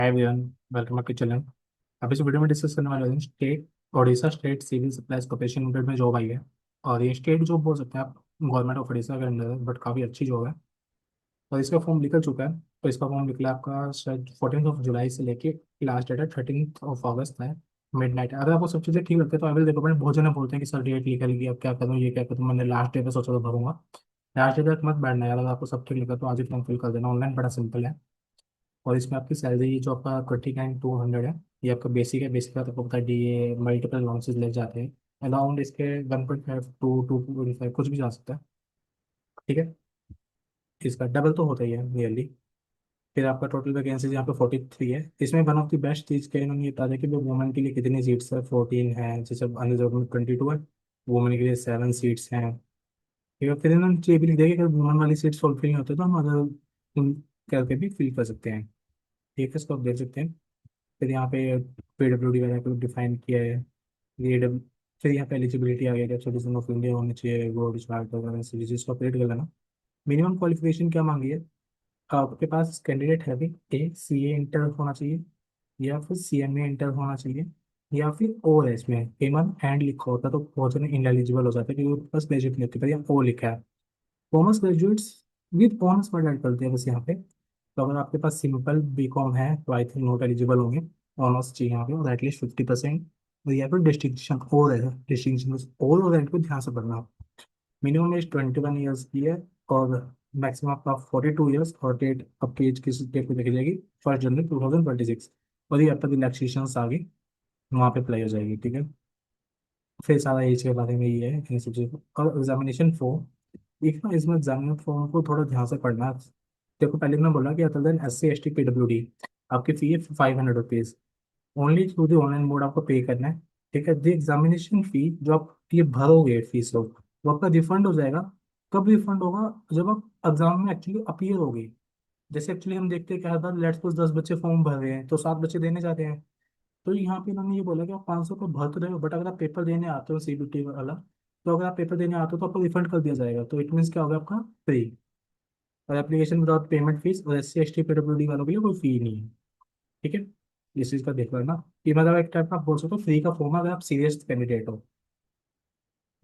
Hi everyone, welcome back to channel. अब इस video में डिस्कस करने वाले हैं state Odisha state civil supplies corporation limited में जॉब आई है। और ये स्टेट जॉब बोल सकते हैं आप, गवर्नमेंट ऑफ उड़ीसा के अंदर है, बट काफ़ी अच्छी जॉब है। और इसका फॉर्म निकल चुका है। तो इसका फॉर्म निकला आपका शायद 14 जुलाई से लेके लास्ट डेट है 13 अगस्त है, मिड नाइट। अगर आपको सब चीज़ें ठीक लगती है तो आई विल रिकमेंड। बहुत जने बोलते हैं कि सर डेट निकल गई, अब क्या करूँ ये क्या करूँ। मैंने लास्ट डे पे सोचा तो भरूंगा। लास्ट डे तक मत बैठना यार, अगर आपको सब ठीक लगा तो आज ही फॉर्म फिल कर देना ऑनलाइन, बड़ा सिंपल है। और इसमें आपकी सैलरी जो आपका 29,200 है, ये आपका बेसिक है। बेसिक का तो आपको पता है, डीए मल्टीपल अलाउंसेस लग जाते हैं। अराउंड इसके 1.5 टू 2.5 कुछ भी जा सकता है। ठीक है, इसका डबल तो होता ही है नियरली। फिर आपका टोटल वैकेंसीज यहाँ पे 43 है। इसमें वन ऑफ द बेस्ट चीज़ क्या इन्होंने ये बता दिया कि वो वुमेन के लिए कितनी सीट्स है, 14 है। जैसे अनरिजर्व में 22 है, वुमेन के लिए 7 सीट्स हैं। ठीक है, फिर इन्होंने ये भी लिख दिया कि अगर वुमेन वाली सीट्स फुलफिल नहीं होते तो हम अदर करके भी फिल कर सकते हैं। ठीक है, इसको आप देख सकते हैं। फिर यहाँ पे PWD वगैरह को डिफाइन किया है। ये फिर यहाँ पे एलिजिबिलिटी आ गया कि सिटीजन ऑफ इंडिया होने चाहिए, गोल्ड स्टार्ट वगैरह से चीज़ को अपडेट कर लेना। मिनिमम क्वालिफिकेशन क्या मांगी है आपके पास? कैंडिडेट है भी ए सी ए इंटर होना चाहिए, या फिर CMA इंटर होना चाहिए, या फिर ओ है इसमें एमन एंड लिखा होता है तो बहुत जने इनएलिजिबल हो जाते हैं क्योंकि उनके पास ग्रेजुएट नहीं होती, पर यहाँ ओ लिखा है। Commerce graduates with honours word add करते हैं बस यहाँ पे। तो अगर आपके पास सिंपल B.Com है तो आई थिंक नॉट एलिजिबल होंगे। ऑनर्स चाहिए यहाँ पे, और एटलीस्ट 50%। और या फिर डिस्टिंक्शन और है, डिस्टिंक्शन और एंड को ध्यान से पढ़ना। मिनिमम एज 21 ईयर्स की है, और मैक्सिमम आपका 42 ईयर्स। और डेट आपकी एज किस डेट को देखी जाएगी? 1 जनवरी 2026। और ये आपका रिलैक्सेशन आ गई, वहाँ पे अप्लाई हो जाएगी। ठीक है, फिर सारा एज के बारे में ये है इन सब चीज़ों को। और एग्जामिनेशन फॉर्म, एक ना इसमें एग्जामिनेशन फॉर्म को थोड़ा ध्यान से पढ़ना है। देखो, पहले मैंने बोला कि other than SC ST PWD आपकी फी है 500 rupees. Only through the online mode आपको पे करना है। ठीक है, दी एग्जामिनेशन फी जो आप ये भरोगे फीस लोग, वो आपका रिफंड हो जाएगा। कब रिफंड होगा? जब आप एग्जाम में एक्चुअली अपीयर होगी। जैसे एक्चुअली हम देखते हैं क्या होता है, लेट्स सपोज 10 बच्चे फॉर्म भर रहे हैं तो 7 बच्चे देने जाते हैं। तो यहाँ पे इन्होंने ये बोला कि आप 500 को भर तो रहे हो, बट अगर आप पेपर देने आते हो CBT वाला, तो अगर आप पेपर देने आते हो तो आपको रिफंड कर दिया जाएगा। तो इट मीन्स क्या होगा आपका? फ्री। और एप्लीकेशन विदाउट पेमेंट फीस, और SC ST PWD वालों के लिए कोई फी नहीं है। ठीक है, इस चीज़ का देख लेना। ये मतलब एक टाइप का आप बोल सकते हो फ्री का फॉर्म है, अगर आप सीरियस कैंडिडेट हो।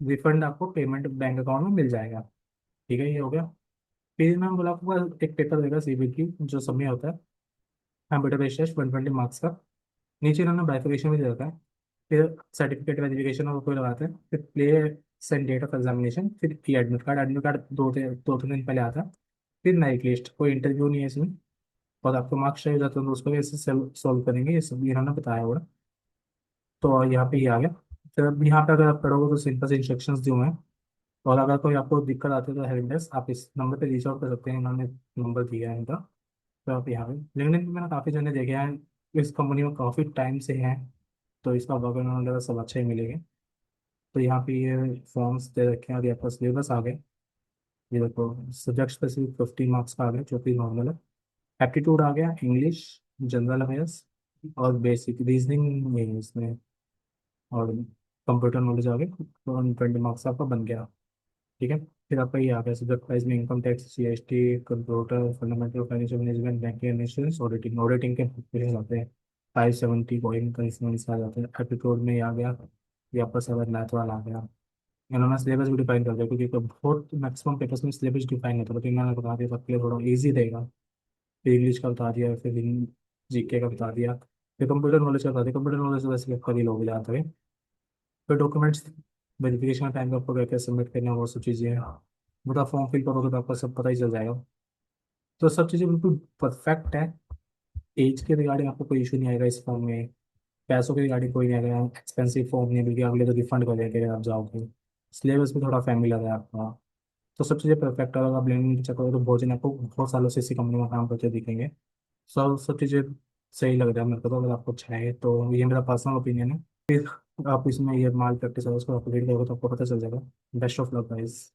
रिफंड आपको पेमेंट बैंक अकाउंट में मिल जाएगा। ठीक है, ये हो गया। फिर मैं बोला आपको एक पेपर देगा CBT जो सबमिट होता है, कंप्यूटर बेस्ड टेस्ट 120 मार्क्स का। नीचे इन्होंने बाइफिकेशन भी दे रखा है। फिर सर्टिफिकेट वेरिफिकेशन और कोई लगाते हैं, फिर place and date of examination, फिर e admit card. Admit card दो तीन दिन पहले आता है। फिर मेरिट लिस्ट, कोई इंटरव्यू नहीं है इसमें। और आपको मार्क्स चाहिए जाते हैं तो उसको भी ऐसे सॉल्व करेंगे, ये सब इन्होंने बताया हुआ है। तो यहाँ पे ये आ गया। फिर अब यहाँ पे अगर आप पढ़ोगे तो सिंपल से इंस्ट्रक्शंस दिए हुए हैं। और अगर कोई आपको दिक्कत आती है तो हेल्प डेस्क, आप इस नंबर पे रीच आउट कर सकते हैं, इन्होंने नंबर दिया है इनका। तो आप यहाँ पे लिंक्डइन पे मैंने काफ़ी जने देखे हैं, इस कंपनी में काफ़ी टाइम से हैं। तो इसका वर्क वगैरह सब अच्छा ही मिलेगा। तो यहाँ पे ये फॉर्म्स दे रखे हैं और आपका सिलेबस आ गया। ये देखो, सब्जेक्ट स्पेसिफिक 15 मार्क्स का आ गया जो कि नॉर्मल है। एप्टीट्यूड आ गया, इंग्लिश, जनरल अवेयर्स और बेसिक रीजनिंग नहीं है इसमें। और कंप्यूटर नॉलेज आ गया, तो 20 मार्क्स आपका बन गया। ठीक है, फिर आपका ये आ गया सब्जेक्ट वाइज में income tax, CST, computer, fundamental financial management, banking, insurance, auditing. Auditing के फिर आते हैं 570 पॉइंट का, इसमें आ जाते हैं। एप्टीट्यूड में ये आ गया। ये आपका सवाल मैथ वाला आ गया। इन्होंने सिलेबस भी डिफाइन कर दिया, क्योंकि तो बहुत मैक्सिमम पेपर्स में सिलेबस डिफाइन होता है, तो इन्होंने बता दिया सबके लिए थोड़ा ईजी रहेगा। फिर इंग्लिश का बता दिया, फिर GK का बता दिया, फिर कंप्यूटर नॉलेज का बता दिया। कंप्यूटर नॉलेज तो वैसे कर ही लोगे जहाँ तक है। फिर डॉक्यूमेंट्स वेरिफिकेशन टाइम पे आपको क्या क्या सबमिट करना है, वो सब चीज़ें हैं। मतलब फॉर्म फिल करोगे तो आपको सब पता ही चल जाएगा। तो सब चीज़ें बिल्कुल परफेक्ट है। एज के रिगार्डिंग आपको कोई इशू नहीं आएगा इस फॉर्म में। पैसों के रिगार्डिंग कोई नहीं आएगा, एक्सपेंसिव फॉर्म नहीं है, बल्कि अगले तो रिफंड कर देंगे अगर आप जाओगे। सिलेबस भी थोड़ा फैमिली है आपका। तो सब चीज़ें परफेक्ट है। अगर आप ब्लेंडिंग की चक्कर तो भोजन आपको बहुत सालों से इसी कंपनी में काम करते दिखेंगे। सब सब चीज़ें सही लग रहा है मेरे को। तो अगर आपको अच्छा है तो ये मेरा पर्सनल ओपिनियन है। फिर आप इसमें ये माल प्रैक्टिस है उसको आप रीड करोगे तो आपको पता चल जाएगा। Best of luck guys.